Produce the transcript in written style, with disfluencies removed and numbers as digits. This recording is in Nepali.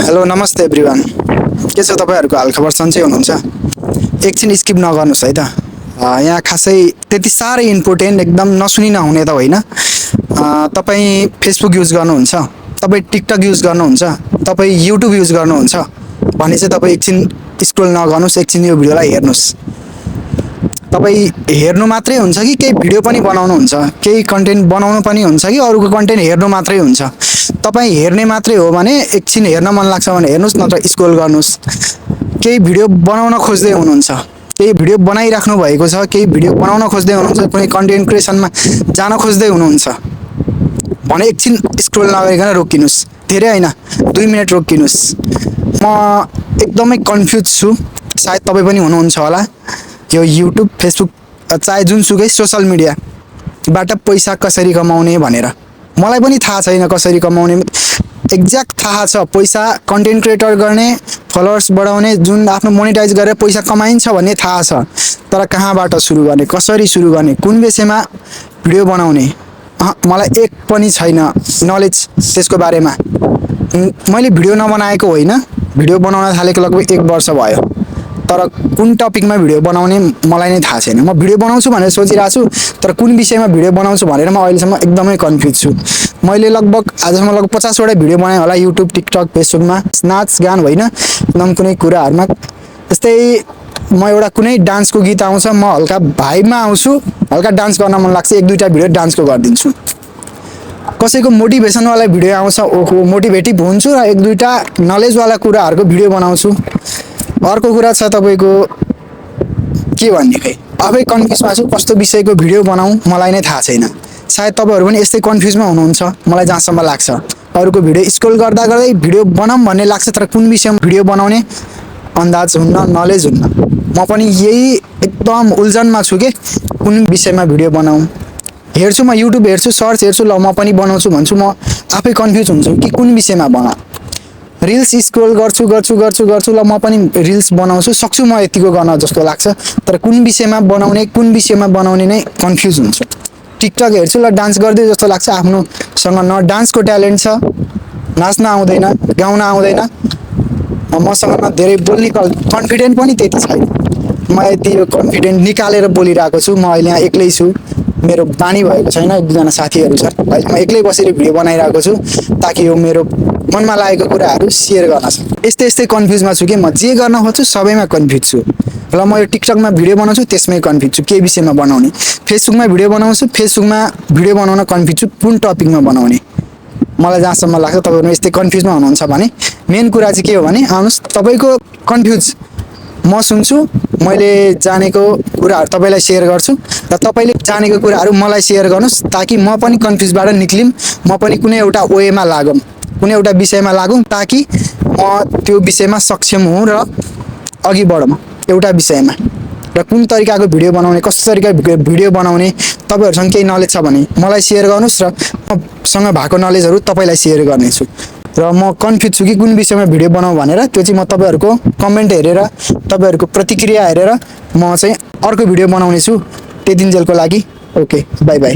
हेलो नमस्ते एभ्रिवान। के छ तपाईँहरूको हालखबर सन्चै हुनुहुन्छ? एकछिन स्किप नगर्नुहोस् है त। यहाँ खासै त्यति साह्रै इम्पोर्टेन्ट एकदम नसुनी नहुने त होइन। तपाईँ फेसबुक युज गर्नुहुन्छ, तपाईँ टिकटक युज गर्नुहुन्छ, तपाईँ युट्युब युज गर्नुहुन्छ भने चाहिँ तपाईँ एकछिन स्क्रोल नगर्नुहोस्, एकछिन यो भिडियोलाई हेर्नुहोस्। तपाईँ हेर्नु मात्रै हुन्छ कि केही भिडियो पनि बनाउनुहुन्छ, केही कन्टेन्ट बनाउनु पनि हुन्छ कि अरूको कन्टेन्ट हेर्नु मात्रै हुन्छ? तपाईँ हेर्ने मात्रै हो भने एकछिन हेर्न मन लाग्छ भने हेर्नुहोस्, नत्र स्क्रोल गर्नुहोस्। केही भिडियो बनाउन खोज्दै हुनुहुन्छ, केही भिडियो बनाइराख्नु भएको छ, केही भिडियो बनाउन खोज्दै हुनुहुन्छ, कुनै कन्टेन्ट क्रिएसनमा जान खोज्दै हुनुहुन्छ भने एकछिन स्क्रोल नगरिकन रोकिनुहोस्। धेरै होइन, 2 मिनट रोकिनुहोस्। म एकदमै कन्फ्युज छु, सायद तपाईँ पनि हुनुहुन्छ होला। यो युट्युब फेसबुक चाहे जुनसुकै सोसल मिडियाबाट पैसा कसरी कमाउने भनेर मलाई पनि थाहा छैन। कसरी कमाउने एक्ज्याक्ट थाहा छ, पैसा कन्टेन्ट क्रिएटर गर्ने, फलोवर्स बढाउने, जुन आफ्नो मोनेटाइज गरेर पैसा कमाइन्छ भन्ने थाहा छ। तर कहाँबाट सुरु गर्ने, कसरी सुरु गर्ने, कुन विषयमा भिडियो बनाउने, मलाई एक पनि छैन नलेज त्यसको बारेमा। मैले भिडियो नबनाएको होइन, भिडियो बनाउन थालेको लगभग 1 वर्ष भयो, तर कुन टपिकमा भिडियो बनाउने मलाई नै थाहा छैन। म भिडियो बनाउँछु भनेर सोचिरहेको छु, तर कुन विषयमा भिडियो बनाउँछु भनेर म अहिलेसम्म एकदमै कन्फ्युज छु। मैले आजसम्म लगभग 50 वटा भिडियो बनाएँ होला युट्युब, टिकटक, फेसबुकमा। नाच गान होइन, एकदम कुनै कुराहरूमा। जस्तै म एउटा कुनै डान्सको गीत आउँछ, म हल्का भाइबमा आउँछु, हल्का डान्स गर्न मन लाग्छ, 1-2टा भिडियो डान्सको गरिदिन्छु। कसैको मोटिभेसनवाला भिडियो आउँछ, ओहो मोटिभेटिभ हुन्छु र 1-2टा नलेजवाला कुराहरूको भिडियो बनाउँछु। अर्को कुरा छ तपाईँको के भन्ने, खै आफै कन्फ्युजमा छु, कस्तो विषयको भिडियो बनाऊँ मलाई नै थाहा छैन। सायद तपाईँहरू पनि यस्तै कन्फ्युजमा हुनुहुन्छ मलाई जहाँसम्म लाग्छ। अरूको भिडियो स्क्रोल गर्दा गर्दै भिडियो बनाऊँ भन्ने लाग्छ, तर कुन विषयमा भिडियो बनाउने अन्दाज हुन्न, नलेज हुन्न। म पनि यही एकदम उल्झनमा छु कि कुन विषयमा भिडियो बनाऊँ। हेर्छु, म युट्युब हेर्छु, सर्च हेर्छु, ल म पनि बनाउँछु भन्छु, म आफै कन्फ्युज हुन्छु कि कुन विषयमा बनाऊँ। रिल्स स्क्रोल गर्छु ल म पनि रिल्स बनाउँछु, सक्छु म यतिको गर्न जस्तो लाग्छ, तर कुन विषयमा बनाउने नै कन्फ्युज हुन्छु। टिकटक हेर्छु, ल डान्स गर्दै जस्तो लाग्छ, आफ्नोसँग न डान्सको ट्यालेन्ट छ, नाच्न आउँदैन, गाउन आउँदैन, मसँग न धेरै बोल्ने कन्फिडेन्ट पनि त्यति छैन। म यति यो कन्फिडेन्ट निकालेर बोलिरहेको छु। म अहिले यहाँ एक्लै छु, मेरो बानी भएको छैन, 1-2जना साथीहरू छ। अहिले म एक्लै बसेर भिडियो बनाइरहेको छु ताकि यो मेरो मनमा लागेको कुराहरू सेयर गर्न सक्छु। यस्तै कन्फ्युजमा छु कि म जे गर्न खोज्छु सबैमा कन्फ्युज छु। र म यो टिकटकमा भिडियो बनाउँछु, त्यसमै कन्फ्युज छु के विषयमा बनाउने। फेसबुकमा भिडियो बनाउँछु, फेसबुकमा भिडियो बनाउन कन्फ्युज छु कुन टपिकमा बनाउने। मलाई जहाँसम्म लाग्छ तपाईँहरू यस्तै कन्फ्युजमा हुनुहुन्छ भने मेन कुरा चाहिँ के हो भने आउनुहोस्, तपाईँको कन्फ्युज म सुन्छु, मैले जानेको कुराहरू तपाईँलाई सेयर गर्छु र तपाईँले जानेको कुराहरू मलाई सेयर गर्नुहोस्, ताकि म पनि कन्फ्युजबाट निक्लिम, म पनि कुनै एउटा वेमा लागौँ, कुनै एउटा विषयमा लागौँ, ताकि म त्यो विषयमा सक्षम हुँ र अघि बढौँ एउटा विषयमा। र कुन तरिकाको भिडियो बनाउने, कस्तो तरिकाको भिडियो बनाउने, तपाईँहरूसँग केही नलेज छ भने मलाई सेयर गर्नुहोस् र मसँग भएको नलेजहरू तपाईँलाई सेयर गर्नेछु। र म कन्फ्युज छु कि कुन विषयमा भिडियो बनाऊँ भनेर। त्यो चाहिँ म तपाईँहरूको कमेन्ट हेरेर, तपाईँहरूको प्रतिक्रिया हेरेर म चाहिँ अर्को भिडियो बनाउने छु। त्यतिन्जेलको लागि ओके, बाई बाई।